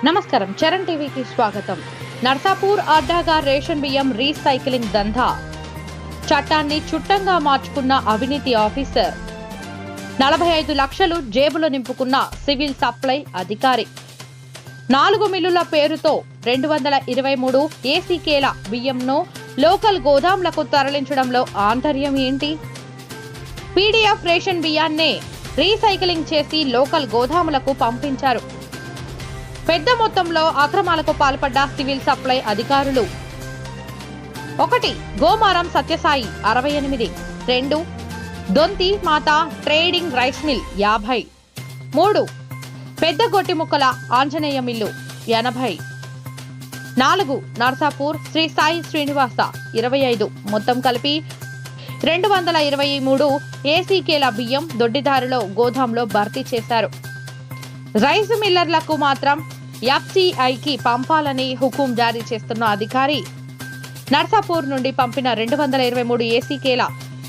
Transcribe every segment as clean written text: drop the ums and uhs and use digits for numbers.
నమస్కారం, చరణ్ టీవీకి స్వాగతం. నర్సాపూర్ అడ్డాగా రేషన్ బియ్యం రీసైక్లింగ్ దందా. చట్టాన్ని చుట్టంగా మార్చుకున్న అవినీతి ఆఫీసర్. 45 లక్షలు జేబులో నింపుకున్న సివిల్ సప్లై అధికారి. 4 మిల్లుల పేరుతో 223 ఏసీకేల బియ్యంను లోకల్ గోదాంలకు తరలించడంలో ఆంతర్యం ఏంటి? పీడీఎఫ్ రేషన్ బియ్యాన్నే రీసైక్లింగ్ చేసి లోకల్ గోదాములకు పంపించారు. పెద్ద మొత్తంలో అక్రమాలకు పాల్పడ్డ సివిల్ సప్లై అధికారులు. 1. గోమారం సత్యసాయి 68. 2. దొంతి మాత ట్రేడింగ్ రైస్ మిల్ 50. 3. పెద్ద గొట్టిముక్కల ఆంజనేయ మిల్లు 80. 4. నర్సాపూర్ శ్రీ సాయి శ్రీనివాస 25. మొత్తం కలిపి 223 ఏసీకేల బియ్యం దొడ్డిదారిలో గోదాంలో భర్తీ చేశారు. రైస్ మిల్లర్లకు మాత్రం ఎఫ్సీఐకి పంపాలని హుకుం జారీ చేస్తున్న అధికారి నర్సాపూర్ నుండి పంపిన 223 ఏసీకేల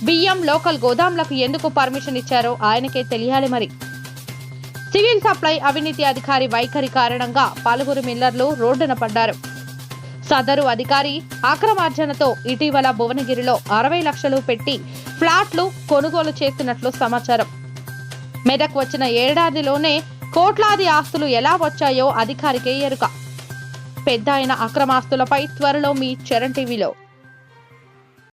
బియ్యం లోకల్ గోదాంలకు ఎందుకు పర్మిషన్ ఇచ్చారో ఆయనకే తెలియాలి. మరి సివిల్ సప్లై అవినీతి అధికారి వైఖరి కారణంగా పలువురు మిల్లర్లు రోడ్డున పడ్డారు. సదరు అధికారి అక్రమార్జనతో ఇటీవల భువనగిరిలో 60 లక్షలు పెట్టి ఫ్లాట్లు కొనుగోలు చేసినట్లు సమాచారం. మెదక్ వచ్చిన ఏడాదిలోనే కోట్లాది ఆస్తులు ఎలా వచ్చాయో అధికారికే ఎరుక. పెద్ద అయిన అక్రమాస్తులపై త్వరలో మీ చరణ్ టీవీలో.